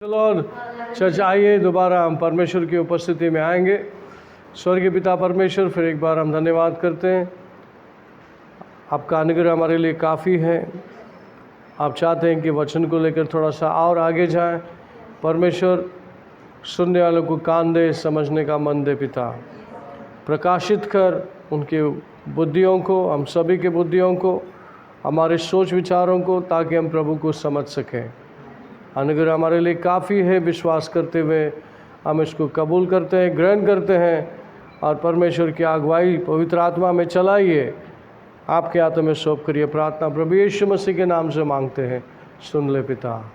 Lord church, आइए दोबारा हम परमेश्वर की उपस्थिति में आएंगे। स्वर्गीय पिता परमेश्वर, फिर एक बार हम धन्यवाद करते हैं। आपका अनुग्रह हमारे लिए काफ़ी है। आप चाहते हैं कि वचन को लेकर थोड़ा सा और आगे जाएं। परमेश्वर सुनने वालों को कान दे, समझने का मन दे। पिता प्रकाशित कर उनके बुद्धियों को, हम सभी के बुद्धियों को, हमारे सोच विचारों को, ताकि हम प्रभु को समझ सकें। अनुग्रह हमारे लिए काफ़ी है। विश्वास करते हुए हम इसको कबूल करते हैं, ग्रहण करते हैं और परमेश्वर की अगुवाई पवित्र आत्मा में चलाइए। आपके हाथों में सौंप करिए। प्रार्थना प्रभु यीशु मसीह के नाम से मांगते हैं, सुन ले पिता।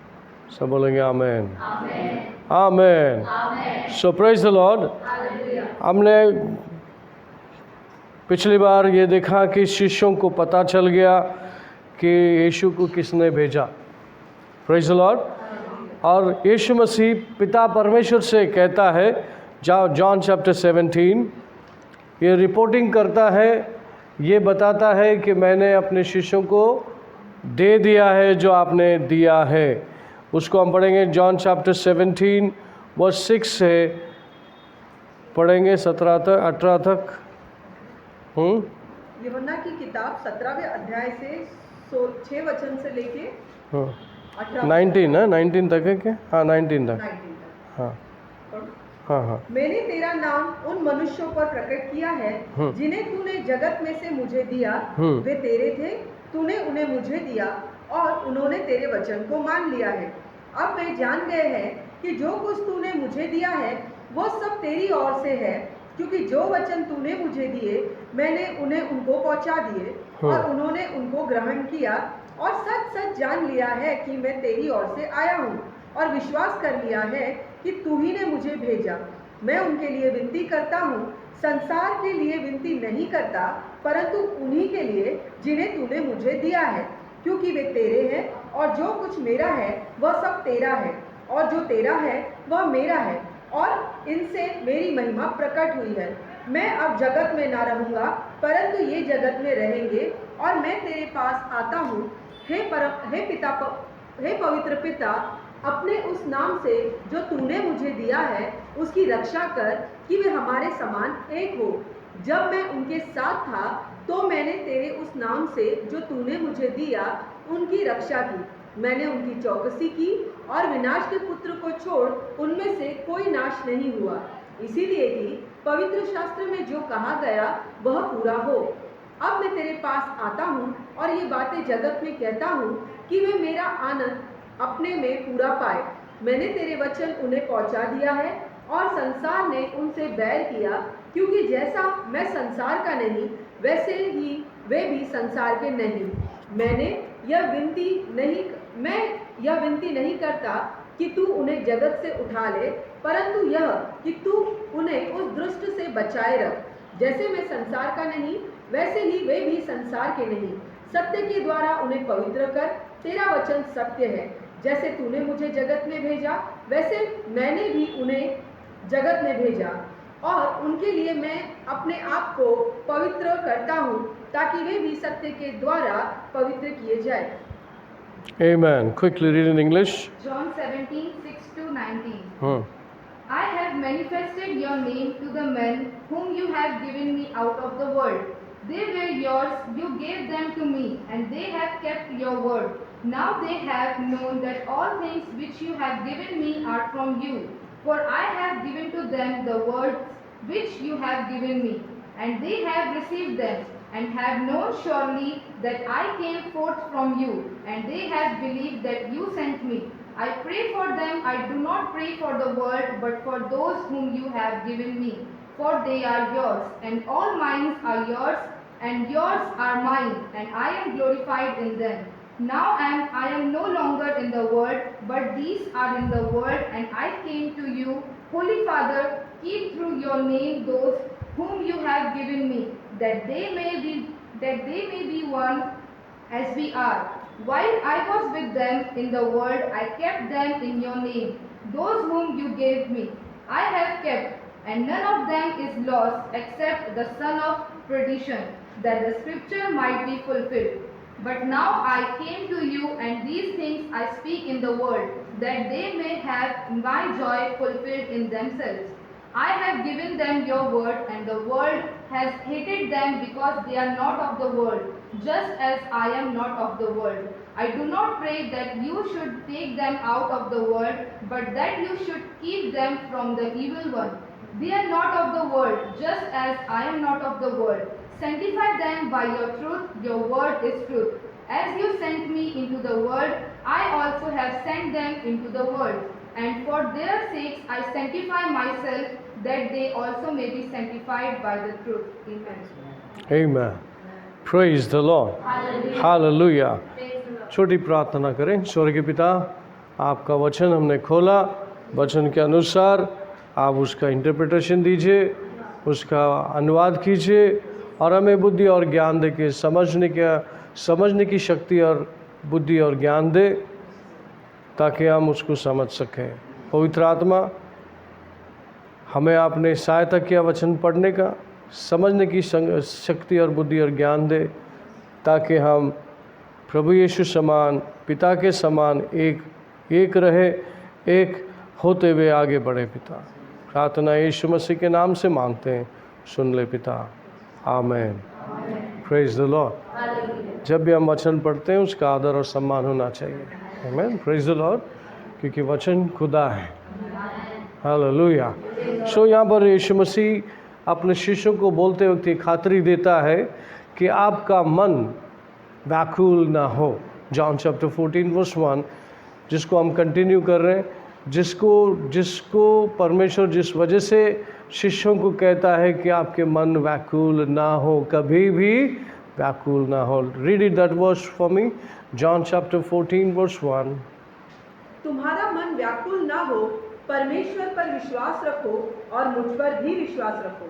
सब बोलेंगे आमेन, आमेन। सो प्रेज द लॉर्ड। हमने पिछली बार ये देखा कि शिष्यों को पता चल गया कि यीशु को किसने भेजा। Praise the Lord. और यीशु मसीह पिता परमेश्वर से कहता है, जॉन चैप्टर 17, ये रिपोर्टिंग करता है, ये बताता है कि मैंने अपने शिष्यों को दे दिया है जो आपने दिया है। उसको हम पढ़ेंगे जॉन चैप्टर 17 वर्स 6 से पढ़ेंगे 17 तक 18 तक। यूहन्ना की किताब 17वें अध्याय से 6 वचन से लेके 19 है, 19 तक है क्या? हाँ 19 तक। हाँ हाँ हाँ। मैंने तेरा नाम उन मनुष्यों पर प्रकट किया है जिन्हें तूने जगत में से मुझे दिया। वे तेरे थे, तूने उन्हें मुझे दिया और उन्होंने तेरे वचन को मान लिया है। अब वे जान गए हैं कि जो कुछ तूने मुझे दिया है वो सब तेरी ओर से है, क्योंकि जो वचन तूने मुझे दिए मैंने उन्हें उनको पहुंचा दिए और उन्होंने उनको ग्रहण किया और सच सच जान लिया है कि मैं तेरी ओर से आया हूँ और विश्वास कर लिया है कि तू ही ने मुझे भेजा। मैं उनके लिए विनती करता हूँ, संसार के लिए विनती नहीं करता, परंतु उन्हीं के लिए जिन्हें तूने मुझे दिया है, क्योंकि वे तेरे हैं और जो कुछ मेरा है वह सब तेरा है और जो तेरा है वह मेरा है और इनसे मेरी महिमा प्रकट हुई है। मैं अब जगत में ना रहूँगा, परंतु ये जगत में रहेंगे और मैं तेरे पास आता हूँ। हे पवित्र पिता, अपने उस नाम से जो तूने मुझे दिया है उसकी रक्षा कर कि वे हमारे समान एक हो। जब मैं उनके साथ था तो मैंने तेरे उस नाम से जो तूने मुझे दिया उनकी रक्षा की। मैंने उनकी चौकसी की और विनाश के पुत्र को छोड़ उनमें से कोई नाश नहीं हुआ, इसीलिए कि पवित्र शास्त्र में जो कहा गया वह पूरा हो। अब मैं तेरे पास आता हूँ और ये बातें जगत में कहता हूँ कि वे मेरा आनंद अपने में पूरा पाए। मैंने तेरे वचन उन्हें पहुँचा दिया है और संसार ने उनसे बैर किया, क्योंकि जैसा मैं संसार का नहीं वैसे ही वे भी संसार के नहीं। मैं यह विनती नहीं करता कि तू उन्हें जगत से उठा ले, परंतु यह कि तू उन्हें उस दुष्ट से बचाए रख। जैसे मैं संसार का नहीं वैसे ही वे भी संसार के नहीं। सत्य के द्वारा उन्हें पवित्र कर, तेरा वचन सत्य है। जैसे तूने मुझे जगत में भेजा वैसे मैंने भी उन्हें जगत में भेजा और उनके लिए मैं अपने आप को पवित्र करता हूँ, ताकि वे भी सत्य के द्वारा पवित्र किए जाए। Amen. Quickly read in English. John 17:6-19. I have manifested your name to the men whom you have given me out of the world. They were yours, you gave them to me, and they have kept your word. Now they have known that all things which you have given me are from you. For I have given to them the words which you have given me, and they have received them, and have known surely that I came forth from you, and they have believed that you sent me. I pray for them. I do not pray for the world, but for those whom you have given me, for they are yours, and all mine are yours, and yours are mine, and I am glorified in them. Now I am no longer in the world, but these are in the world, and I came to you. Holy Father, keep through your name those whom you have given me, that they may be one as we are. While I was with them in the world, I kept them in your name. Those whom you gave me, I have kept, and none of them is lost except the son of perdition, that the scripture might be fulfilled. But now I came to you, and these things I speak in the world, that they may have my joy fulfilled in themselves. I have given them your word, and the world has hated them because they are not of the world, just as I am not of the world. I do not pray that you should take them out of the world, but that you should keep them from the evil one. They are not of the world, just as I am not of the world. Sanctify them by your truth, your word is truth. As you sent me into the world, I also have sent them into the world. And for their sakes I sanctify myself, that they also may be sanctified by the truth. Amen. Amen. Praise the Lord. Hallelujah. छोटी प्रार्थना करें। स्वर्गीय पिता, आपका वचन हमने खोला, वचन के अनुसार आप उसका इंटरप्रिटेशन दीजिए, उसका अनुवाद कीजिए और हमें बुद्धि और ज्ञान दे के समझने की शक्ति और बुद्धि और ज्ञान दे, ताकि हम उसको समझ सकें। पवित्र आत्मा, हमें आपने सहायता किया वचन पढ़ने का, समझने की शक्ति और बुद्धि और ज्ञान दे, ताकि हम प्रभु यीशु समान, पिता के समान एक रहे, एक होते हुए आगे बढ़े। पिता, प्रार्थना यीशु मसीह के नाम से मांगते हैं, सुन ले पिता। आमेन। Praise the lord. जब भी हम वचन पढ़ते हैं उसका आदर और सम्मान होना चाहिए। आमेन। प्रेज द लॉर्ड, क्योंकि वचन खुदा है। हालेलुया। सो यहाँ पर यीशु मसीह अपने शिष्यों को बोलते वक्त ये खातरी देता है कि आपका मन व्याकुल ना हो। जॉन चैप्टर 14 वर्स 1, जिसको हम कंटिन्यू कर रहे हैं, जिसको परमेश्वर जिस वजह से शिष्यों को कहता है कि आपके मन व्याकुल ना हो, कभी भी व्याकुल ना हो। Read it that verse for me. John chapter 14 verse 1। तुम्हारा मन व्याकुल ना हो, परमेश्वर पर विश्वास रखो और मुझ पर भी विश्वास रखो।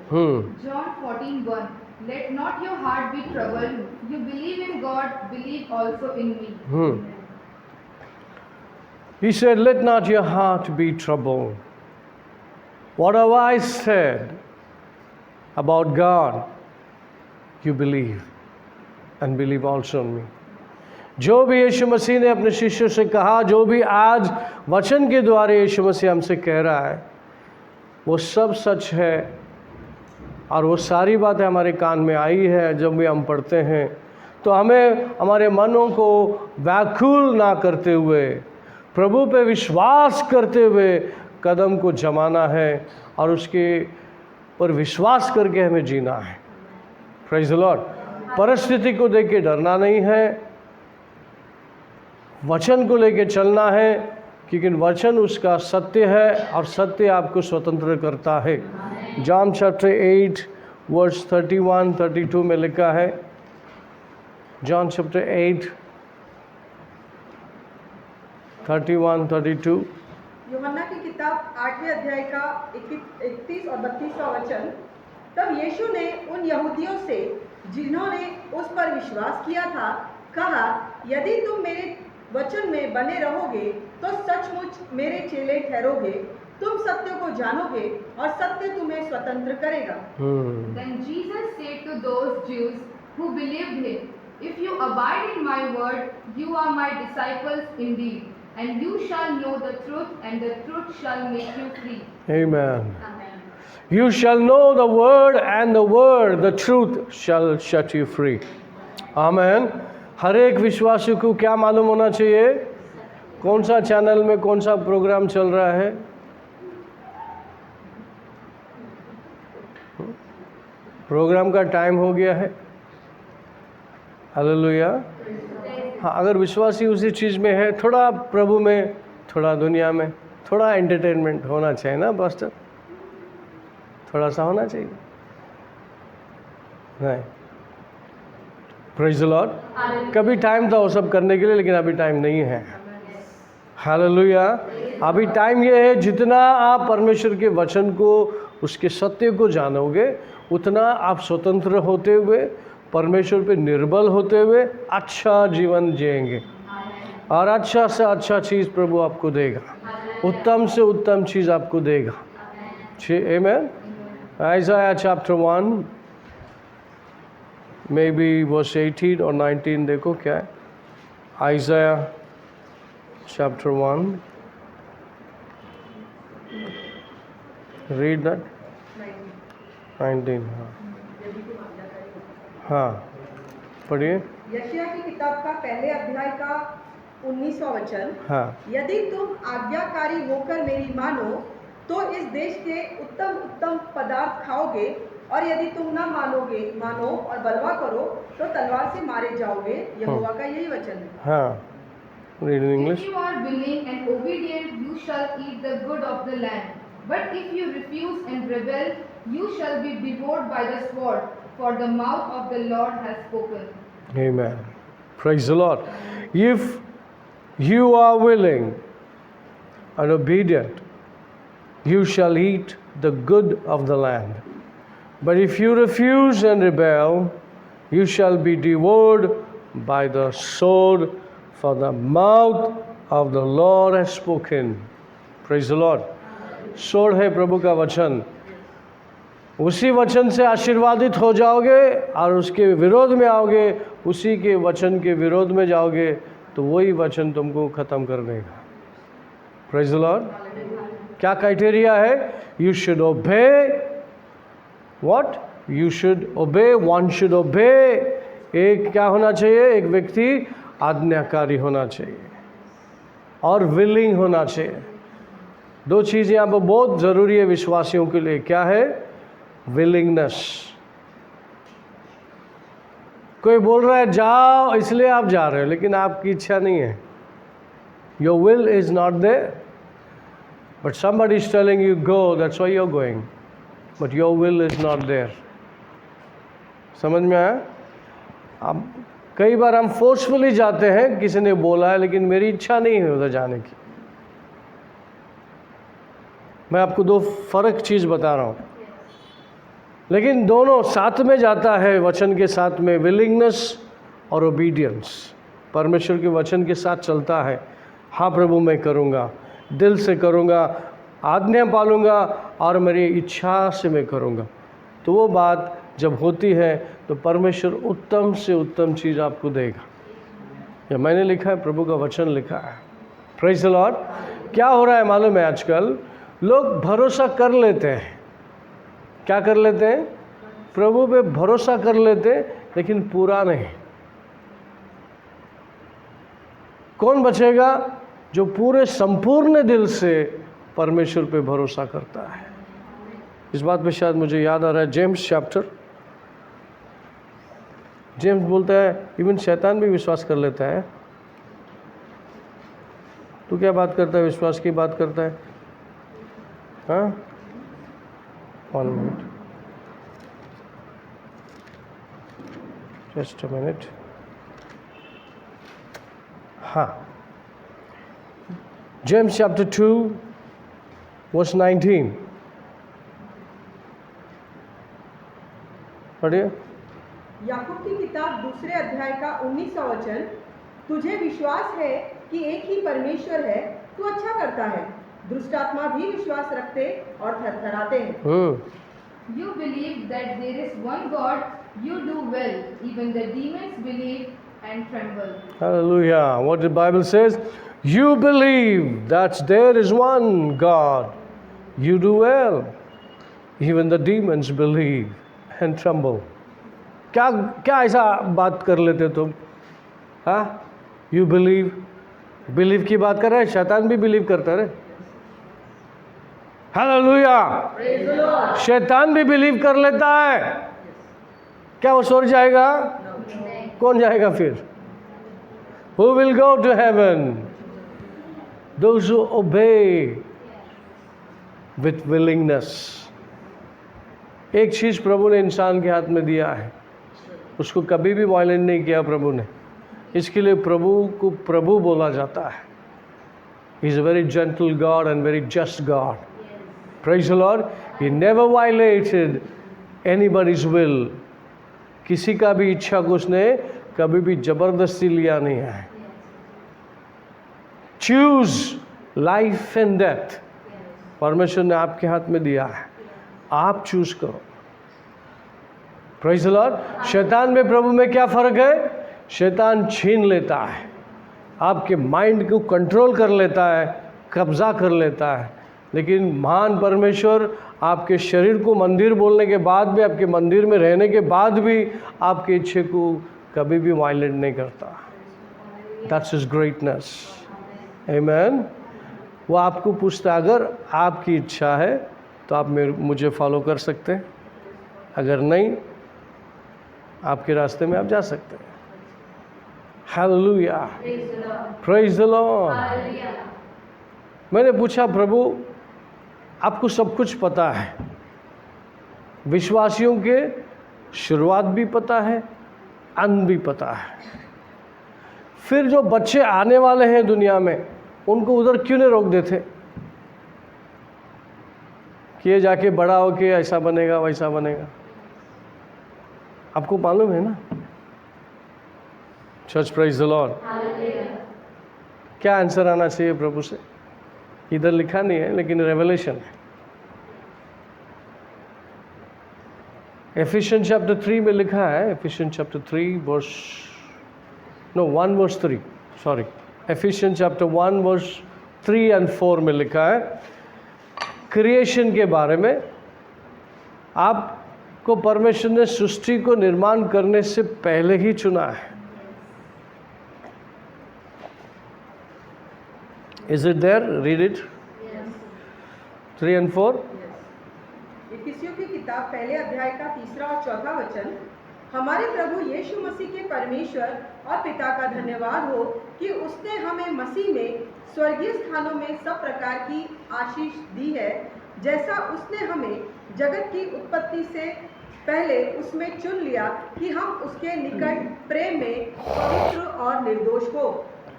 John 14:1. Let not your heart be troubled. You believe in God, believe also in me. He said, let not your heart be troubled. Whatever I said about God, you believe, and believe also in me. जो भी यीशु मसीह ने अपने शिष्यों से कहा, जो भी आज वचन के द्वारा यीशु मसीह हमसे कह रहा है, वो सब सच है और वो सारी बातें हमारे कान में आई है। जब भी हम पढ़ते हैं तो हमें हमारे मनों को व्याकुल ना करते हुए, प्रभु पे विश्वास करते हुए कदम को जमाना है और उसके पर विश्वास करके हमें जीना है। Praise the Lord. परिस्थिति को देख के डरना नहीं है, वचन को लेके चलना है, क्योंकि वचन उसका सत्य है और सत्य आपको स्वतंत्र करता है। जॉन चैप्टर 8 वर्स 31-32 में लिखा है। John chapter 8 31-32। यूहन्ना की किताब 8वें अध्याय का 31 और 32वां वचन। तब यीशु ने उन यहूदियों से जिन्होंने उस पर विश्वास किया था कहा, यदि तुम मेरे वचन में बने रहोगे तो सचमुच मेरे चेले ठहरोगे, तुम सत्य को जानोगे और सत्य तुम्हें स्वतंत्र करेगा। Then Jesus said to those Jews who believed him, if you abide in my word, you are my disciples indeed, and you shall know the truth, and the truth shall make you free. Amen. You shall know the word, and the word, the truth, shall set you free. Amen. हर एक विश्वासी को क्या मालूम होना चाहिए? कौन सा channel में कौन सा प्रोग्राम चल रहा है? प्रोग्राम का टाइम हो गया है। हालेलुया। हाँ, अगर विश्वासी उसी चीज़ में है, थोड़ा प्रभु में, थोड़ा दुनिया में, थोड़ा एंटरटेनमेंट होना चाहिए ना पास्टर? थोड़ा सा होना चाहिए नहीं? Praise the Lord. कभी टाइम था वो सब करने के लिए, लेकिन अभी टाइम नहीं है। हालेलुया। अभी टाइम ये है, जितना आप परमेश्वर के वचन को, उसके सत्य को जानोगे, उतना आप स्वतंत्र होते हुए, परमेश्वर पे निर्बल होते हुए अच्छा जीवन जिएंगे और अच्छा से अच्छा चीज़ प्रभु आपको देगा, उत्तम से उत्तम चीज़ आपको देगा। Amen. Isaiah chapter 1 maybe verse 18 or 19 देखो क्या है। Isaiah chapter 1 read that 19। हाँ पढ़िए। यशायाह की किताब का पहले अध्याय का 19वां वचन। हाँ यदि तुम आज्ञाकारी होकर मेरी मानो तो इस देश के उत्तम उत्तम पदार्थ खाओगे, और यदि तुम न मानो और बलवा करो तो तलवार से मारे जाओगे। यहोवा का यही वचन है। हाँ read in If English. you are willing and obedient, you shall eat the good of the land. But if you refuse and rebel, you shall be devoured by the sword, for the mouth of the Lord has spoken. Amen. Praise the Lord. If you are willing and obedient, you shall eat the good of the land. But if you refuse and rebel, you shall be devoured by the sword, for the mouth of the Lord has spoken. Praise the Lord. sword है प्रभु का वचन। उसी वचन से आशीर्वादित हो जाओगे और उसके विरोध में आओगे, उसी के वचन के विरोध में जाओगे तो वही वचन तुमको ख़त्म कर देगा। Praise the Lord. क्या क्राइटेरिया है? यू शुड ओबे व्हाट? यू शुड ओबे, वन शुड ओबे। एक क्या होना चाहिए? एक व्यक्ति आज्ञाकारी होना चाहिए और विलिंग होना चाहिए। दो चीज़ यहाँ पर बहुत ज़रूरी है विश्वासियों के लिए। क्या है? विलिंगनेस। कोई बोल रहा है जाओ इसलिए आप जा रहे हो, लेकिन आपकी इच्छा नहीं है। Your will is not there, but somebody is telling you go, that's why you're going, but your will is not there। समझ में आया? अब कई बार हम फोर्सफुली जाते हैं, किसी ने बोला है लेकिन मेरी इच्छा नहीं है उधर जाने की। मैं आपको दो फर्क चीज़ बता रहा हूँ, लेकिन दोनों साथ में जाता है वचन के साथ में। विलिंगनेस और ओबीडियंस परमेश्वर के वचन के साथ चलता है। हाँ प्रभु मैं करूँगा, दिल से करूँगा, आज्ञा पालूँगा और मेरी इच्छा से मैं करूँगा। तो वो बात जब होती है तो परमेश्वर उत्तम से उत्तम चीज़ आपको देगा। या मैंने लिखा है, प्रभु का वचन लिखा है। Praise the Lord. क्या हो रहा है मालूम है? आजकल लोग भरोसा कर लेते हैं। क्या कर लेते हैं? प्रभु पे भरोसा कर लेते हैं, लेकिन पूरा नहीं। कौन बचेगा? जो पूरे संपूर्ण दिल से परमेश्वर पे भरोसा करता है। इस बात पे शायद मुझे याद आ रहा है जेम्स चैप्टर। जेम्स बोलता है इवन शैतान भी विश्वास कर लेता है। तू क्या बात करता है? विश्वास की बात करता है। हाँ, 1 minute, just a minute। हाँ, James chapter 2 verse 19 पढ़िए। याकूब की किताब दूसरे अध्याय का 19वां वचन। तुझे विश्वास है कि एक ही परमेश्वर है, तू अच्छा करता है। दुष्ट आत्मा भी विश्वास रखते और थरथराते हैं। You believe that there is one God, you do well. Even the demons believe and tremble. Hallelujah. What the Bible says, you believe that there is one God, you do well. Even the demons believe and tremble. क्या क्या ऐसा बात कर लेते तुम? हाँ, you believe की बात कर रहे हैं। शैतान भी बिलीव करता है। हालेलुया। शैतान भी बिलीव कर लेता है। क्या वो स्वर्ग जाएगा? कौन जाएगा फिर? Who will go to heaven? Those who obey with willingness। एक चीज़ प्रभु ने इंसान के हाथ में दिया है, उसको कभी भी वायलेंट नहीं किया प्रभु ने। इसके लिए प्रभु को प्रभु बोला जाता है। He is a very gentle God and very just God। Praise the Lord। He never violated anybody's will। किसी का भी इच्छा को उसने कभी भी जबरदस्ती लिया नहीं है। Choose life and death परमेश्वर ने आपके हाथ में दिया है, आप चूज करो। Praise the Lord। शैतान में प्रभु में क्या फ़र्क है? शैतान छीन लेता है, आपके माइंड को कंट्रोल कर लेता है, कब्जा कर लेता है, लेकिन महान परमेश्वर आपके शरीर को मंदिर बोलने के बाद भी, आपके मंदिर में रहने के बाद भी आपके इच्छे को कभी भी वायलेट नहीं करता। That's his greatness. आमेन। वो आपको पूछता है अगर आपकी इच्छा है तो आप मुझे फॉलो कर सकते हैं, अगर नहीं आपके रास्ते में आप जा सकते हैं। Hallelujah, praise the Lord. मैंने पूछा प्रभु आपको सब कुछ पता है, विश्वासियों के शुरुआत भी पता है, अंत भी पता है, फिर जो बच्चे आने वाले हैं दुनिया में उनको उधर क्यों नहीं रोक देते कि ये जाके बड़ा हो के ऐसा बनेगा वैसा बनेगा? आपको मालूम है ना। Church, praise the Lord. क्या आंसर आना चाहिए प्रभु से? इधर लिखा नहीं है लेकिन रेवलेशन है। एफिशिएंस चैप्टर 3 में लिखा है, Ephesians chapter 3 verse 1 verse 3, sorry, Ephesians chapter 1 verse 3 और 4 में लिखा है क्रिएशन के बारे में। आपको परमेश्वर ने सृष्टि को निर्माण करने से पहले ही चुना है। Is it there? Read it. Yes. 3 and 4. इफिसियों की किताब पहले अध्याय का 3 और 4 वचन। हमारे प्रभु यीशु मसीह के परमेश्वर और पिता का धन्यवाद हो कि उसने हमें मसीह में स्वर्गीय स्थानों में सब प्रकार की आशीष दी है, जैसा उसने हमें जगत की उत्पत्ति से पहले उसमें चुन लिया कि हम उसके निकट प्रेम में पवित्र और निर्दोष हो।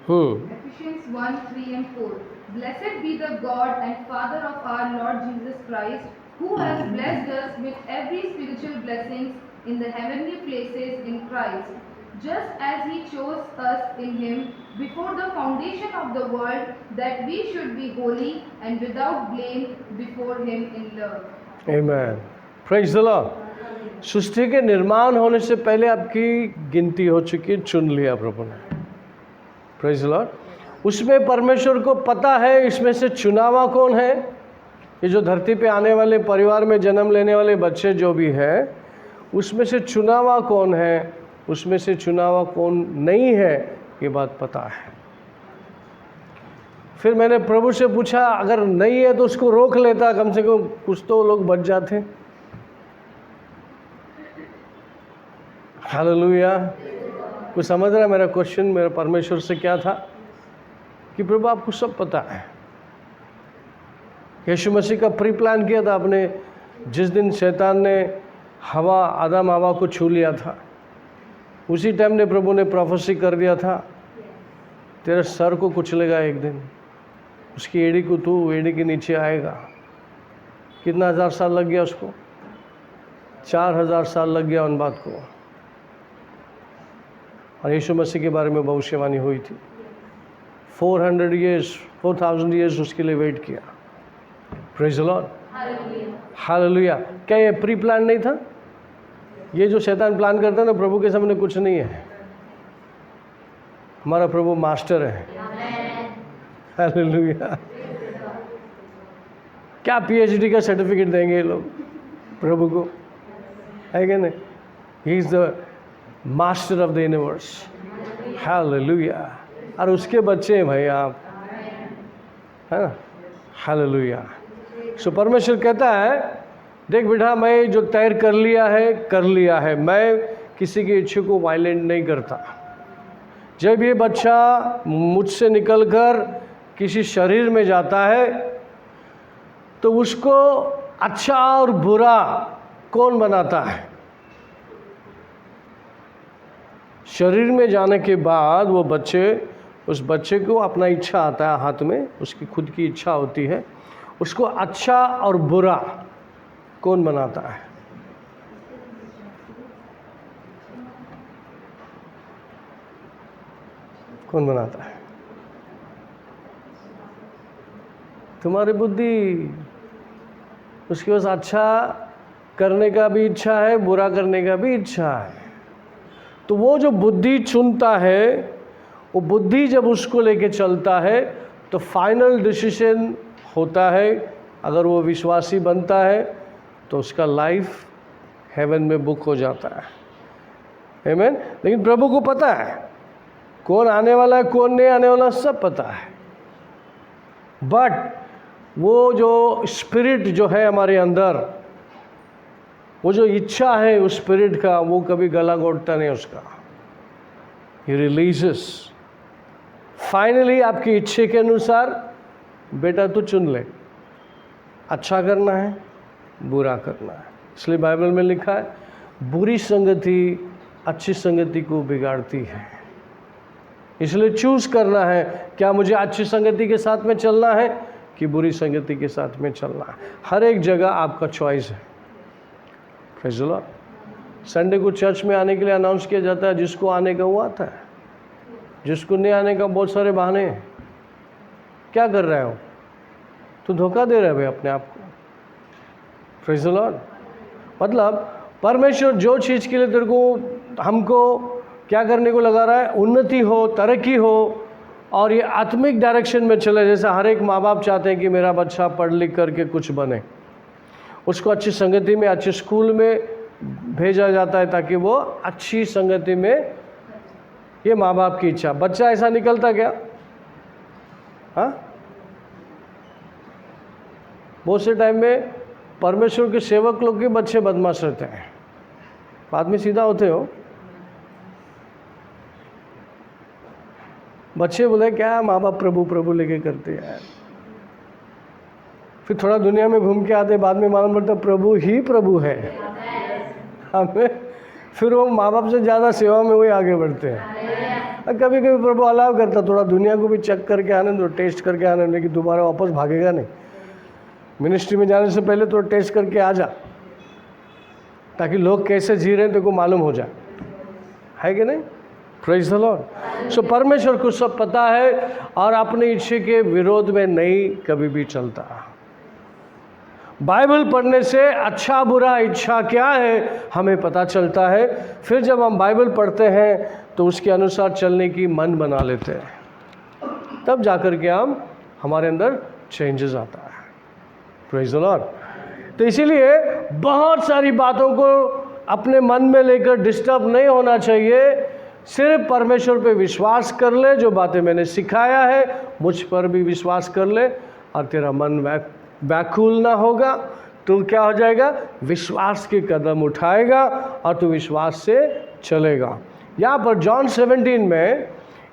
Ephesians 1, 3 and 4. Blessed be the God and Father of our Lord Jesus Christ, who has blessed us with every spiritual blessings in the heavenly places in Christ, just as He chose us in Him before the foundation of the world, that we should be holy and without blame before Him in love. Amen. Praise the Lord. सृष्टि के निर्माण होने से पहले आपकी गिनती हो चुकी है, चुन लिया प्रभु ने। Praise the Lord. उसमें परमेश्वर को पता है इसमें से चुनावा कौन है। ये जो धरती पे आने वाले, परिवार में जन्म लेने वाले बच्चे जो भी हैं, उसमें से चुनावा कौन है, उसमें से चुनावा कौन नहीं है, ये बात पता है। फिर मैंने प्रभु से पूछा अगर नहीं है तो उसको रोक लेता, कम से कम कुछ तो लोग बच जाते। हालेलुया। कुछ समझ रहा है मेरा क्वेश्चन? मेरा परमेश्वर से क्या था कि प्रभु आपको सब पता है। यीशु मसीह का प्री प्लान किया था आपने। जिस दिन शैतान ने आदम हवा को छू लिया था, उसी टाइम ने प्रभु ने प्रोफेसी कर दिया था तेरे सर को कुचलेगा एक दिन, उसकी एड़ी को तू एड़ी के नीचे आएगा। कितना 1000 साल लग गया उसको? 4000 साल लग गया उन बात को। और यीशु मसीह के बारे में भविष्यवाणी हुई थी। 4000 ईयर्स उसके लिए वेट किया। Praise the Lord, hallelujah. क्या ये प्री प्लान नहीं था? ये जो शैतान प्लान करता है ना, प्रभु के सामने कुछ नहीं है। हमारा प्रभु मास्टर है। हालेलुया। क्या पीएचडी का सर्टिफिकेट देंगे ये लोग प्रभु को, है क्या नहीं? He is the master of the universe. Hallelujah. और उसके बच्चे हैं भाई आप, है ना? हालेलुया। सो परमेश्वर कहता है देख बेटा, मैं जो तय कर लिया है, मैं किसी की इच्छा को वायलेंट नहीं करता। जब ये बच्चा मुझसे निकलकर किसी शरीर में जाता है तो उसको अच्छा और बुरा कौन बनाता है? शरीर में जाने के बाद वो उस बच्चे को अपना इच्छा आता है हाथ में, उसकी खुद की इच्छा होती है। उसको अच्छा और बुरा कौन बनाता है? कौन बनाता है? तुम्हारी बुद्धि। उसके पास अच्छा करने का भी इच्छा है, बुरा करने का भी इच्छा है। तो वो जो बुद्धि चुनता है, वो बुद्धि जब उसको लेके चलता है तो फाइनल डिसीजन होता है अगर वो विश्वासी बनता है तो उसका लाइफ हेवन में बुक हो जाता है। आमीन। लेकिन प्रभु को पता है कौन आने वाला है कौन नहीं आने वाला, सब पता है। बट वो जो स्पिरिट जो है हमारे अंदर, वो जो इच्छा है उस स्पिरिट का, वो कभी गला घोटता नहीं उसका। ही रिलीजेस। फाइनली आपकी इच्छे के अनुसार बेटा तू चुन ले, अच्छा करना है बुरा करना है। इसलिए बाइबल में लिखा है बुरी संगति अच्छी संगति को बिगाड़ती है। इसलिए चूज करना है, क्या मुझे अच्छी संगति के साथ में चलना है कि बुरी संगति के साथ में चलना है। हर एक जगह आपका चॉइस है। Praise the Lord. संडे को चर्च में आने के लिए अनाउंस किया जाता है, जिसको आने का वो आता है, जिसको नहीं आने का बहुत सारे बहाने हैं। क्या कर रहे हो? तो धोखा दे रहे भाई अपने आप को। Praise the Lord. मतलब परमेश्वर जो चीज़ के लिए तेरे को हमको क्या करने को लगा रहा है, उन्नति हो, तरक्की हो और ये आत्मिक डायरेक्शन में चले। जैसे हर एक माँ बाप चाहते हैं कि मेरा बच्चा पढ़ लिख करके कुछ बने, उसको अच्छी संगति में अच्छे स्कूल में भेजा जाता है ताकि वो अच्छी संगति में, ये माँ बाप की इच्छा। बच्चा ऐसा निकलता क्या? हाँ, बहुत से टाइम में परमेश्वर के सेवक लोग के बच्चे बदमाश रहते हैं, बाद में सीधा होते हो। बच्चे बोले क्या माँ बाप प्रभु प्रभु लेके करते हैं, फिर थोड़ा दुनिया में घूम के आते, बाद में मालूम पड़ता प्रभु ही प्रभु है हमें। फिर वो माँ बाप से ज़्यादा सेवा में वही आगे बढ़ते हैं। कभी कभी प्रभु अलाव करता थोड़ा दुनिया को भी चेक करके आने दो, टेस्ट करके आने दो, कि दोबारा वापस भागेगा नहीं। मिनिस्ट्री में जाने से पहले तो टेस्ट करके आ जा, ताकि लोग कैसे जी रहे हैं तेरे को मालूम हो जाए, है कि नहीं? Praise the Lord. सो परमेश्वर को सब पता है और अपने इच्छा के विरोध में नहीं कभी भी चलता। बाइबल पढ़ने से अच्छा बुरा इच्छा क्या है हमें पता चलता है। फिर जब हम बाइबल पढ़ते हैं तो उसके अनुसार चलने की मन बना लेते हैं, तब जाकर के हमारे अंदर चेंजेस आता है। Praise the Lord. तो इसीलिए बहुत सारी बातों को अपने मन में लेकर डिस्टर्ब नहीं होना चाहिए। सिर्फ परमेश्वर पे विश्वास कर ले, जो बातें मैंने सिखाया है मुझ पर भी विश्वास कर ले और तेरा मन व्याकुल ना होगा। तो क्या हो जाएगा? विश्वास के कदम उठाएगा और तू विश्वास से चलेगा। यहाँ पर जॉन 17 में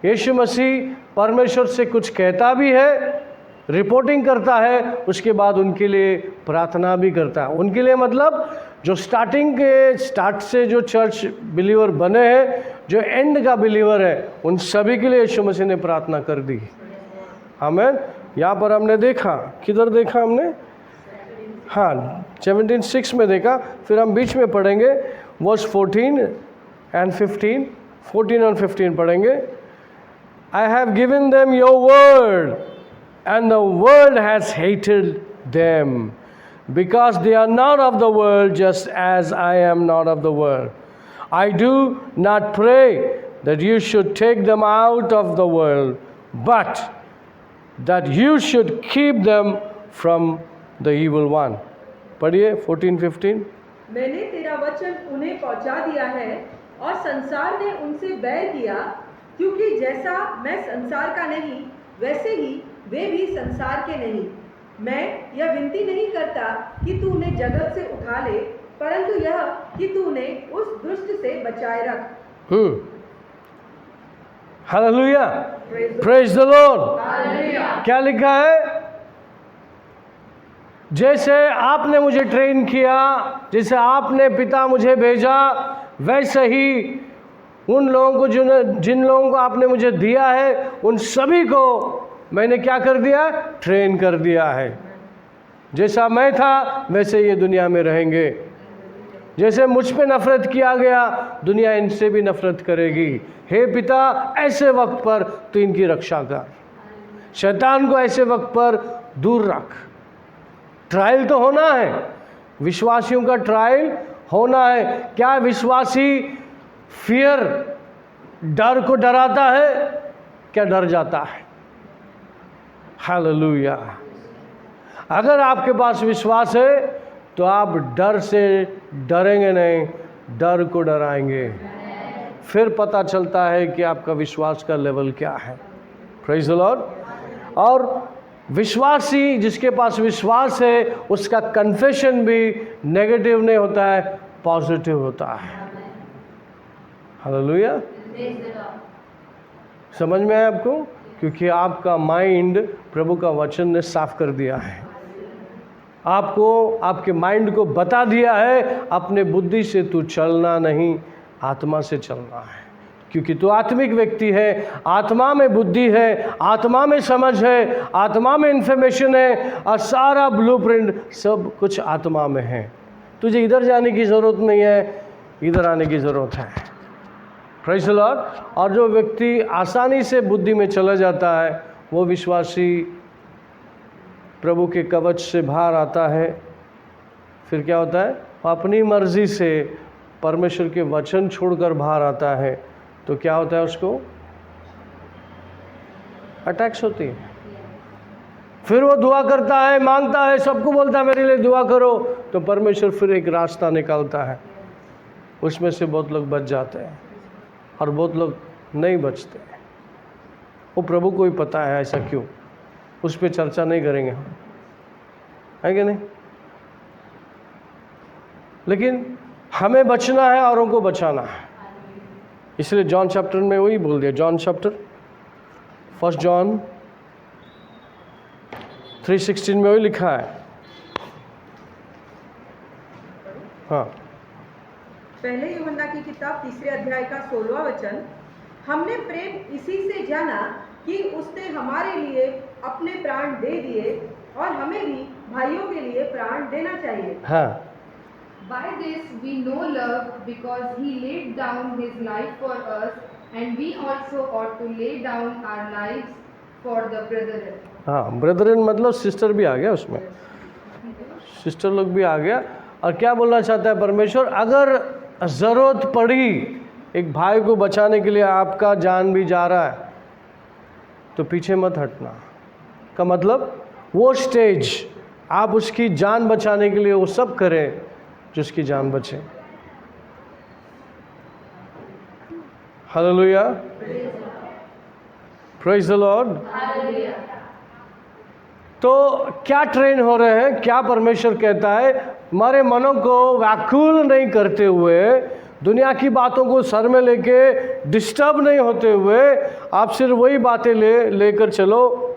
यीशु मसीह परमेश्वर से कुछ कहता भी है, रिपोर्टिंग करता है, उसके बाद उनके लिए प्रार्थना भी करता है। उनके लिए मतलब जो स्टार्ट से जो चर्च बिलीवर बने हैं, जो एंड का बिलीवर है, उन सभी के लिए यीशु मसीह ने प्रार्थना कर दी। आमीन। यहाँ पर हमने देखा, किधर देखा हमने? हाँ, 17:6 में देखा। फिर हम बीच में पढ़ेंगे वर्स 14 and 15, 14 और 15 पढ़ेंगे। I have given them your word and the world has hated them because they are not of the world just as I am not of the world. I do not pray that you should take them out of the world, but that you should keep them from the evil one. पढ़िए 14-15। मैंने तेरा वचन उन्हें पहुंचा दिया है और संसार ने उनसे बैर किया, क्योंकि जैसा मैं संसार का नहीं वैसे ही वे भी संसार के नहीं। मैं यह विनती नहीं करता कि तू उन्हें जगत से उठा ले, परंतु यह कि तू उन्हें उस दुष्ट से बचाए रख। Hallelujah, praise the Lord. क्या लिखा है? जैसे आपने मुझे ट्रेन किया, जैसे आपने पिता मुझे भेजा, वैसे ही उन लोगों को जिन लोगों को आपने मुझे दिया है, उन सभी को मैंने क्या कर दिया? ट्रेन कर दिया है। जैसा मैं था वैसे ये दुनिया में रहेंगे। जैसे मुझ पे नफरत किया गया, दुनिया इनसे भी नफरत करेगी। हे पिता, ऐसे वक्त पर तू इनकी रक्षा कर, शैतान को ऐसे वक्त पर दूर रख। ट्रायल तो होना है, विश्वासियों का ट्रायल होना है। क्या विश्वासी फियर, डर को डराता है? क्या डर जाता है? हालेलुया। अगर आपके पास विश्वास है तो आप डर से डरेंगे नहीं, डर को डराएंगे। फिर पता चलता है कि आपका विश्वास का लेवल क्या है। Praise the Lord. और विश्वासी, जिसके पास विश्वास है, उसका कन्फेशन भी नेगेटिव नहीं होता है, पॉजिटिव होता है। हालेलुया। समझ में आया आपको? क्योंकि आपका माइंड प्रभु का वचन ने साफ कर दिया है। आपको, आपके माइंड को बता दिया है, अपने बुद्धि से तू चलना नहीं, आत्मा से चलना है। क्योंकि तू आत्मिक व्यक्ति है, आत्मा में बुद्धि है, आत्मा में समझ है, आत्मा में इन्फॉर्मेशन है, और सारा ब्लूप्रिंट सब कुछ आत्मा में है। तुझे इधर जाने की ज़रूरत नहीं है, इधर आने की ज़रूरत है। Praise the Lord. और जो व्यक्ति आसानी से बुद्धि में चला जाता है, वो विश्वासी प्रभु के कवच से बाहर आता है। फिर क्या होता है? अपनी मर्जी से परमेश्वर के वचन छोड़कर बाहर आता है, तो क्या होता है? उसको अटैक्स होती है। फिर वो दुआ करता है, मांगता है, सबको बोलता है मेरे लिए दुआ करो, तो परमेश्वर फिर एक रास्ता निकालता है। उसमें से बहुत लोग बच जाते हैं और बहुत लोग नहीं बचते। वो प्रभु को ही पता है ऐसा क्यों, उस पर चर्चा नहीं करेंगे हम, है कि नहीं? लेकिन हमें बचना है, औरों को बचाना है। इसलिए जॉन चैप्टर में वही बोल दिया। जॉन चैप्टर 1 जॉन 3:16 में वही लिखा है। हाँ, पहले यूहन्ना की किताब 3 अध्याय का 16वां वचन, हमने प्रेम इसी से जाना कि उसने हमारे लिए अपने प्राण दे दिए, और हमें भी भाइयों के लिए प्राण देना चाहिए। हाँ। By this we know love, because he laid down his life for us, and we also ought to lay down our lives for the brethren. हाँ, ब्रदरन मतलब सिस्टर भी आ गया उसमें, सिस्टर लोग भी आ गया। और क्या बोलना चाहता है परमेश्वर? अगर ज़रूरत पड़ी एक भाई को बचाने के लिए, आपका जान भी जा रहा है, तो पीछे मत हटना। का मतलब वो स्टेज, आप उसकी जान बचाने के लिए वो सब करें जो उसकी जान बचे। Hallelujah, praise the Lord. तो क्या ट्रेन हो रहे हैं? क्या परमेश्वर कहता है? हमारे मनों को व्याकुल नहीं करते हुए, दुनिया की बातों को सर में लेके डिस्टर्ब नहीं होते हुए, आप सिर्फ वही बातें लेकर चलो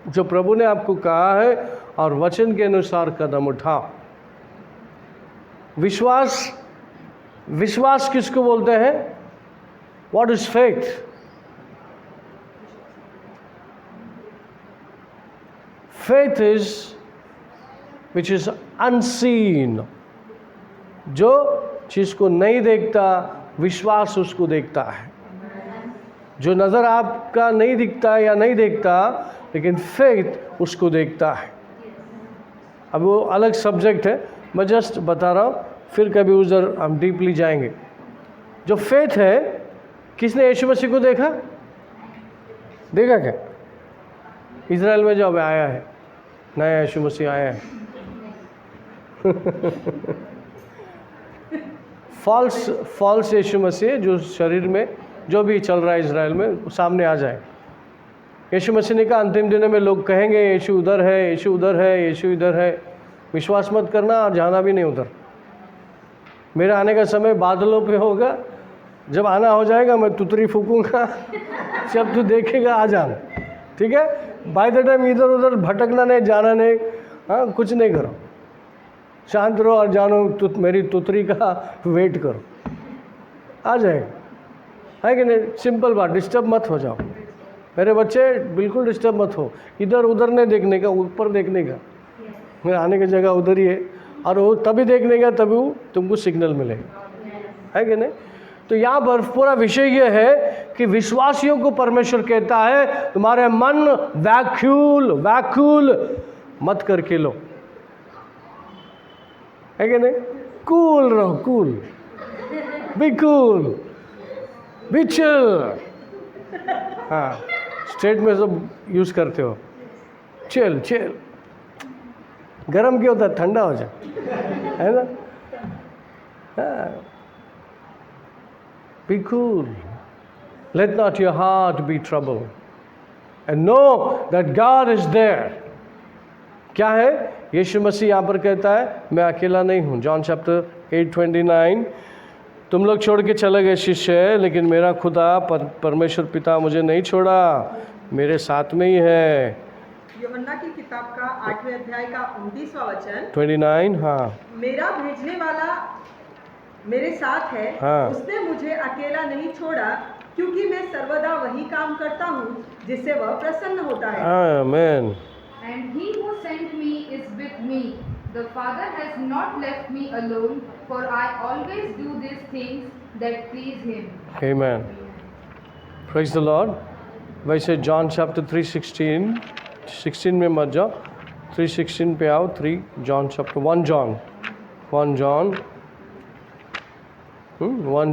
जो प्रभु ने आपको कहा है, और वचन के अनुसार कदम उठाओ। विश्वास किसको बोलते हैं? What is faith? Faith is which is unseen, जो चीज को नहीं देखता, विश्वास उसको देखता है। जो नज़र आपका नहीं दिखता या नहीं देखता, लेकिन फेथ उसको देखता है। अब वो अलग सब्जेक्ट है, मैं जस्ट बता रहा हूँ, फिर कभी उधर हम डीपली जाएंगे। जो फेथ है, किसने यीशु मसीह को देखा? देखा क्या? इजराइल में जो अब आया है, नया यीशु मसीह आया है फॉल्स यीशु मसीह, जो शरीर में जो भी चल रहा है इजराइल में, सामने आ जाए। यीशु मसीह ने कहा अंतिम दिनों में लोग कहेंगे यीशु उधर है, यीशु उधर है, यीशु इधर है। विश्वास मत करना और जाना भी नहीं उधर। मेरा आने का समय बादलों पे होगा, जब आना हो जाएगा मैं तुतरी फूकूंगा, जब तू देखेगा आ जाना, ठीक है? बाय द टाइम इधर उधर भटकना नहीं, जाना नहीं, हाँ, कुछ नहीं करो, शांत रहो और जानो, मेरी तुतरी का वेट करो, आ जाएगा, है कि नहीं? सिंपल बात, डिस्टर्ब मत हो जाओ मेरे बच्चे, बिल्कुल डिस्टर्ब मत हो। इधर उधर नहीं देखने का, ऊपर देखने का। मेरे आने की जगह उधर ही है, और वो तभी देखने का तभी वो तुमको सिग्नल मिलेगा, है कि नहीं? तो यहाँ पर पूरा विषय ये है कि विश्वासियों को परमेश्वर कहता है तुम्हारे मन व्याकुल मत करके लो, है कि नहीं? कूल रहो, कूल, बी चिल। हाँ, स्टेट में सब यूज़ करते हो, चिल, गर्म क्यों होता है? ठंडा हो जाए, है ना? Be cool. Let not your heart be troubled. And know that God is there. क्या है? यीशु मसीह यहाँ पर कहता है मैं अकेला नहीं हूँ। जॉन चैप्टर 8:29, तुम लोग छोड़ के चले गए शिष्य, लेकिन मेरा खुदा परमेश्वर पिता मुझे नहीं छोड़ा, मेरे साथ में ही है। यूहन्ना की किताब का 8वें अध्याय का 29वां वचन, 29, हाँ मेरा भेजने वाला मेरे साथ है, हाँ। उसने मुझे अकेला नहीं छोड़ा, क्योंकि मैं सर्वदा वही काम करता हूँ जिससे वह प्रसन्न होता है। आमीन। And he who sent me is with me. The Father has not left me alone, for I always do these things that please him. Amen. Praise the Lord. वैसे जॉन चैप्टर 3:16 में मत जाओ, 3:16 पे आओ। 1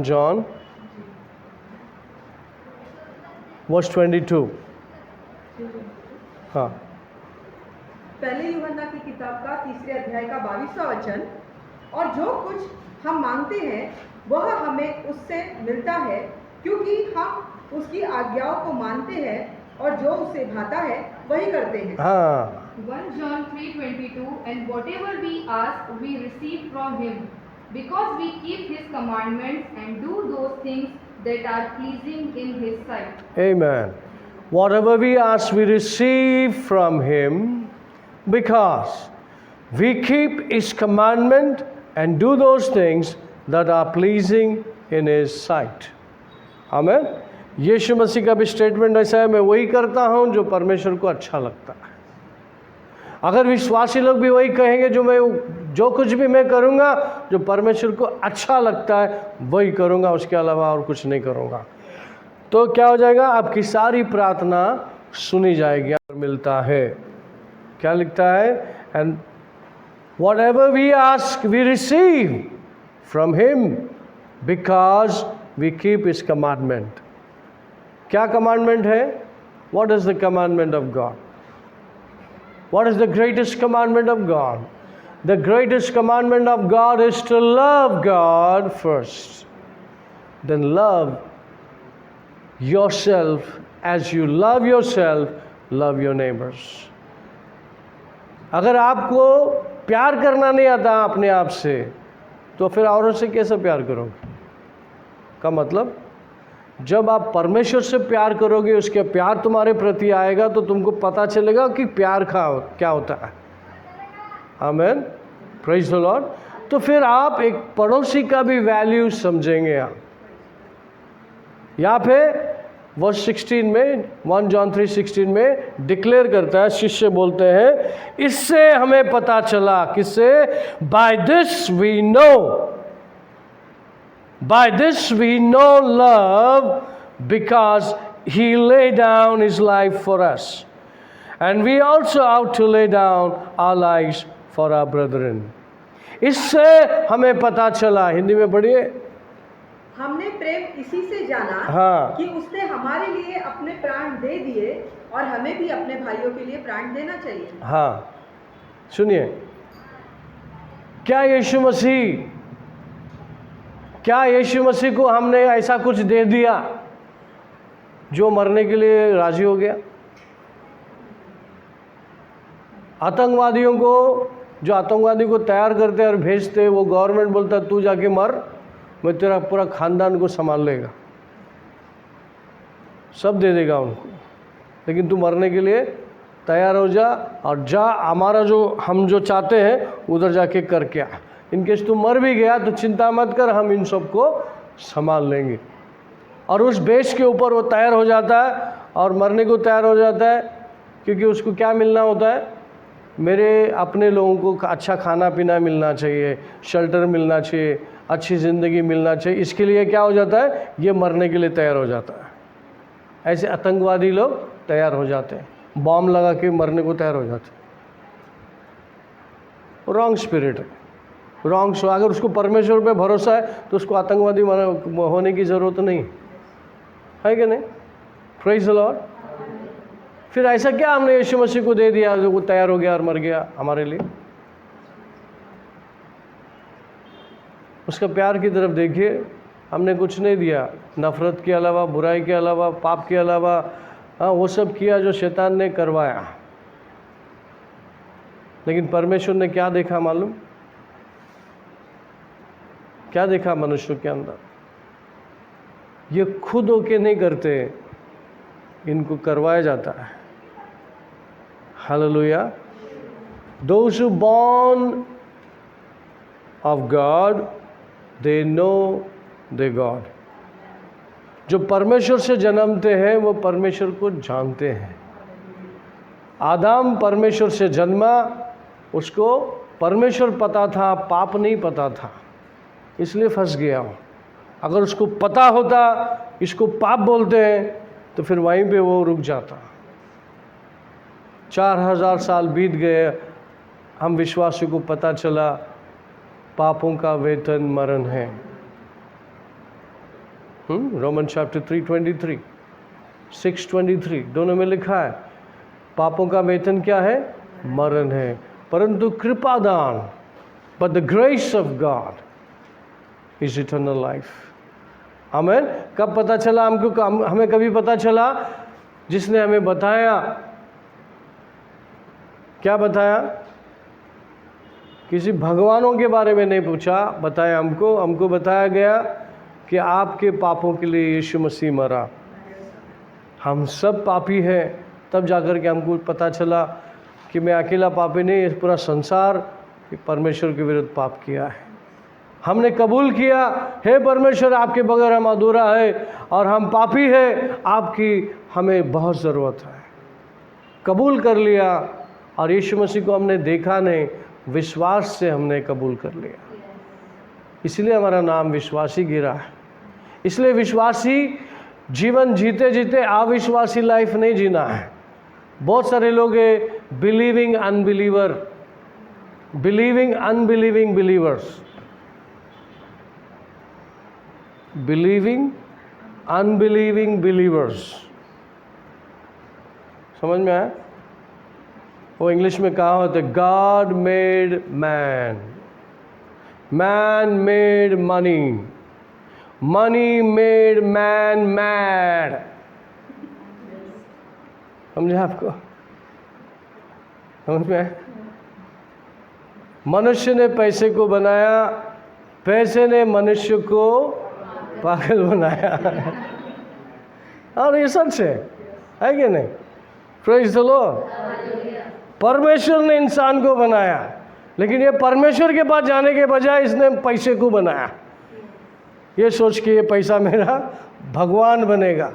John verse 22। हाँ, पहले यूहन्ना की किताब का 3 अध्याय का 22वां वचन, और जो कुछ हम मांगते हैं वह हमें उससे मिलता है, क्योंकि हम उसकी आज्ञाओं को मानते हैं और जो उसे भाता है वही करते हैं। हाँ 1 John 3:22 And whatever we ask, we receive from him, because we keep his commandments and do those things that are pleasing in his sight. Amen. Whatever we ask, we receive from Him, because we keep His commandment and do those things that are pleasing in His sight. Amen. यीशु मसीह का भी statement ऐसा है, मैं वही करता हूँ जो परमेश्वर को अच्छा लगता है। अगर विश्वासी लोग भी वही कहेंगे, जो कुछ भी मैं करूँगा जो परमेश्वर को अच्छा लगता है वही करूँगा, उसके अलावा और कुछ नहीं करूँगा, तो क्या हो जाएगा? आपकी सारी प्रार्थना सुनी जाएगी। और मिलता है, क्या लिखता है? And whatever we ask we receive from him, because we keep his commandment. क्या कमांडमेंट है? What is the commandment of God? What is the greatest commandment of God? The greatest commandment of God is to love God first, then love yourself as you love yourself, love your neighbors. अगर आपको प्यार करना नहीं आता अपने आप से, तो फिर औरों से कैसे प्यार करोगे? का मतलब जब आप परमेश्वर से प्यार करोगे, उसके प्यार तुम्हारे प्रति आएगा, तो तुमको पता चलेगा कि प्यार क्या होता है। आमीन, प्रेज द लॉर्ड। तो फिर आप एक पड़ोसी का भी वैल्यू समझेंगे। आप यहाँ पे वर्स 16 में 1 John 3:16 में डिक्लेयर करता है, शिष्य बोलते हैं, इससे हमें पता चला, किससे? By this we know love, because he lay down his life for us, and we also ought to lay down our lives for our brethren. इससे हमें पता चला, हिंदी में पढ़िए। हमने प्रेम इसी से जाना, हाँ। कि उसने हमारे लिए अपने प्राण दे दिए, और हमें भी अपने भाइयों के लिए प्राण देना चाहिए। हाँ, सुनिए, क्या यीशु मसीह को हमने ऐसा कुछ दे दिया जो मरने के लिए राजी हो गया? आतंकवादियों को, जो आतंकवादी को तैयार करते और भेजते, वो गवर्नमेंट बोलता तू जाके मर, मैं तेरा पूरा खानदान को संभाल लेगा, सब दे देगा उनको, लेकिन तू मरने के लिए तैयार हो जा, और जा हमारा हम जो चाहते हैं उधर जाके कर क्या। इनकेस तू मर भी गया तो चिंता मत कर, हम इन सबको संभाल लेंगे। और उस बेस के ऊपर वो तैयार हो जाता है और मरने को तैयार हो जाता है, क्योंकि उसको क्या मिलना होता है? मेरे अपने लोगों को अच्छा खाना पीना मिलना चाहिए, शेल्टर मिलना चाहिए, अच्छी ज़िंदगी मिलना चाहिए। इसके लिए क्या हो जाता है? ये मरने के लिए तैयार हो जाता है। ऐसे आतंकवादी लोग तैयार हो जाते हैं, बॉम्ब लगा के मरने को तैयार हो जाते हैं। रॉन्ग स्पिरिट है, रॉन्ग सो। अगर उसको परमेश्वर पे भरोसा है तो उसको आतंकवादी होने की ज़रूरत नहीं है कि नहीं? Praise the Lord. फिर ऐसा क्या हमने यीशु मसीह को दे दिया जो वो तैयार हो गया और मर गया हमारे लिए? उसका प्यार की तरफ देखिए। हमने कुछ नहीं दिया, नफ़रत के अलावा, बुराई के अलावा, पाप के अलावा। हाँ, वो सब किया जो शैतान ने करवाया। लेकिन परमेश्वर ने क्या देखा मालूम? क्या देखा मनुष्य के अंदर? ये खुद होके नहीं करते, इनको करवाया जाता है। Hallelujah. Those who born of God, they know the God. जो परमेश्वर से जन्मते हैं वो परमेश्वर को जानते हैं। आदम परमेश्वर से जन्मा, उसको परमेश्वर पता था, पाप नहीं पता था, इसलिए फंस गया। अगर उसको पता होता इसको पाप बोलते हैं तो फिर वहीं पे वो रुक जाता। 4000 साल बीत गए, हम विश्वासी को पता चला पापों का वेतन मरण है। रोमन चैप्टर 3:23, 6:23 दोनों में लिखा है पापों का वेतन क्या है? मरण है, परंतु कृपादान, but the grace of God is eternal life. Amen. कब पता चला हमको? हमें कभी पता चला? जिसने हमें बताया। क्या बताया? किसी भगवानों के बारे में नहीं पूछा, बताया हमको बताया गया कि आपके पापों के लिए यीशु मसीह मरा। हम सब पापी हैं। तब जाकर के हमको पता चला कि मैं अकेला पापी नहीं, इस पूरा संसार परमेश्वर के विरुद्ध पाप किया है। हमने कबूल किया, हे परमेश्वर आपके बगैर हम अधूरा है और हम पापी हैं, आपकी हमें बहुत ज़रूरत है। कबूल कर लिया और यीशु मसीह को हमने देखा नहीं, विश्वास से हमने कबूल कर लिया। इसलिए हमारा नाम विश्वासी गिरा है। इसलिए विश्वासी जीवन जीते जीते अविश्वासी लाइफ नहीं जीना है। बहुत सारे लोग हैं believing unbeliever, believing unbelieving believers, believing unbelieving believers. समझ में आया? वो इंग्लिश में कहा होता है God made man, man made money, money made man mad. समझे आपको? समझ में आया? मनुष्य ने पैसे को बनाया, पैसे ने मनुष्य को पागल बनाया। और ये सच है कि नहीं? Praise the Lord. परमेश्वर ने इंसान को बनाया, लेकिन ये परमेश्वर के पास जाने के बजाय इसने पैसे को बनाया, ये सोच के ये पैसा मेरा भगवान बनेगा।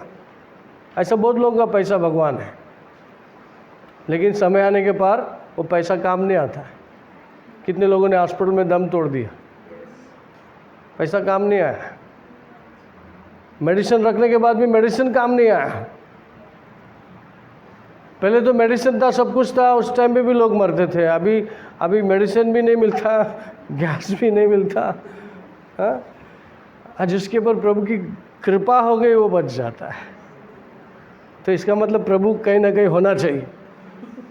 ऐसा बहुत लोगों का पैसा भगवान है, लेकिन समय आने के पार वो पैसा काम नहीं आता है। कितने लोगों ने हॉस्पिटल में दम तोड़ दिया, पैसा काम नहीं आया। मेडिसिन रखने के बाद भी मेडिसिन काम नहीं आया। पहले तो मेडिसिन था, सब कुछ था, उस टाइम पे भी लोग मरते थे। अभी मेडिसिन भी नहीं मिलता, गैस भी नहीं मिलता। हाँ, जिसके ऊपर प्रभु की कृपा हो गई वो बच जाता है। तो इसका मतलब प्रभु कहीं ना कहीं होना चाहिए,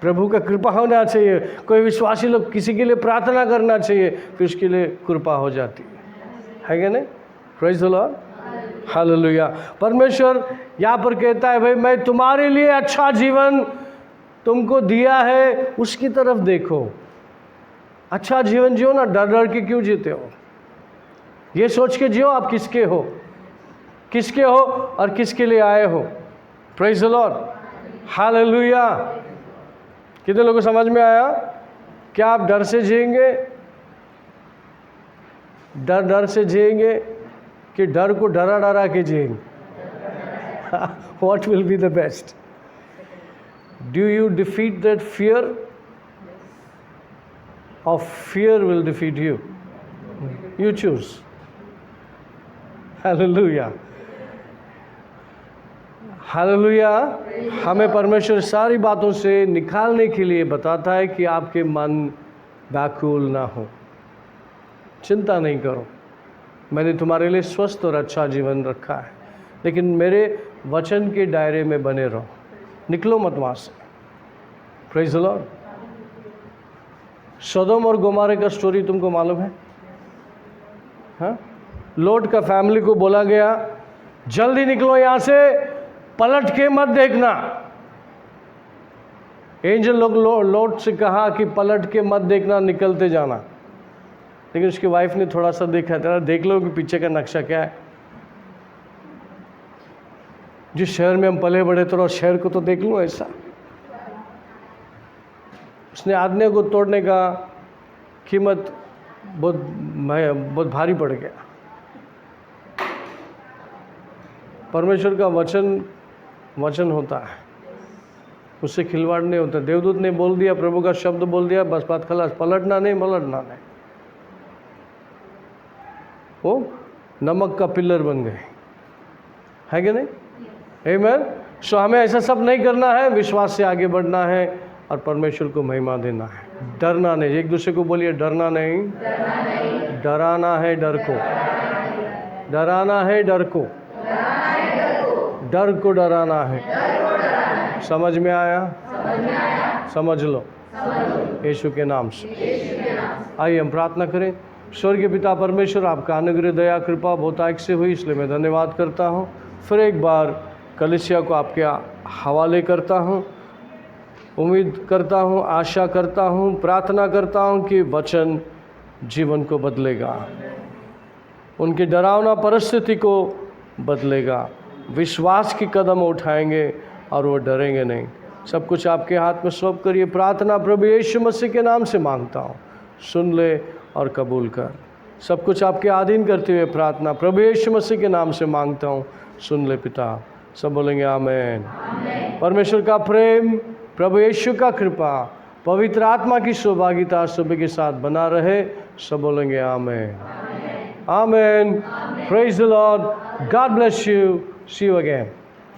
प्रभु का कृपा होना चाहिए। कोई विश्वासी लोग किसी के लिए प्रार्थना करना चाहिए, फिर उसके लिए कृपा हो जाती है क्या नहीं? Praise the Lord, hallelujah. परमेश्वर यहाँ पर कहता है भाई मैं तुम्हारे लिए अच्छा जीवन तुमको दिया है, उसकी तरफ देखो। अच्छा जीवन जियो ना, डर डर के क्यों जीते हो? ये सोच के जियो आप किसके हो, किसके हो और किसके लिए आए हो। Praise the Lord, hallelujah. कितने लोगों को समझ में आया? क्या आप डर से जिएंगे, डर डर से जिएंगे कि डर को डरा डरा के जिएंगे? What will be the best? Do you defeat that fear, or fear will defeat you? You choose. Hallelujah. Hallelujah. हमें परमेश्वर सारी बातों से निकालने के लिए बताता है कि आपके मन व्याकुल ना हो, चिंता नहीं करो, मैंने तुम्हारे लिए स्वस्थ और अच्छा जीवन रखा है, लेकिन मेरे वचन के दायरे में बने रहो, निकलो मत वहाँ से। Praise the Lord. सदोम और गोमारे का स्टोरी तुमको मालूम है? हाँ, लोट का फैमिली को बोला गया जल्दी निकलो यहाँ से, पलट के मत देखना। एंजल लोग लोट से कहा कि पलट के मत देखना, निकलते जाना। लेकिन उसकी वाइफ ने थोड़ा सा देखा, तेरा देख लो कि पीछे का नक्शा क्या है। जिस शहर में हम पले बड़े थोड़ा शहर को तो देख लो ऐसा। उसने आज्ञा को तोड़ने का कीमत बहुत भारी पड़ गया। परमेश्वर का वचन होता है, उससे खिलवाड़ नहीं होता। देवदूत ने बोल दिया, प्रभु का शब्द बोल दिया, बस बात खलास, पलटना नहीं। वो नमक का पिलर बन गए, है कि नहीं? आमीन। सो हमें ऐसा सब नहीं करना है, विश्वास से आगे बढ़ना है और परमेश्वर को महिमा देना है। डरना नहीं। एक दूसरे को बोलिए डरना नहीं, डराना है डर को, डराना है डर को, डर को डराना है। समझ में आया? समझ लो यीशु के नाम से। आइए हम प्रार्थना करें। स्वर्गीय पिता परमेश्वर, आपका अनुग्रह दया कृपा बहुतायत से हुई, इसलिए मैं धन्यवाद करता हूँ। फिर एक बार कलीसिया को आपके हवाले करता हूँ। उम्मीद करता हूँ, आशा करता हूँ, प्रार्थना करता हूँ कि वचन जीवन को बदलेगा, उनकी डरावना परिस्थिति को बदलेगा। विश्वास की कदम उठाएंगे और वो डरेंगे नहीं। सब कुछ आपके हाथ में सौंप करिए। प्रार्थना प्रभु यीशु मसीह के नाम से मांगता हूँ, सुन ले और कबूल कर। सब कुछ आपके अधीन करते हुए प्रार्थना प्रभु यीशु मसीह के नाम से मांगता हूँ, सुन ले पिता। सब बोलेंगे आमीन। परमेश्वर का प्रेम, प्रभु यीशु का कृपा, पवित्र आत्मा की सौभाग्यता सभी के साथ बना रहे। सब बोलेंगे आमीन। आमीन। Praise the Lord. God bless you. See you again.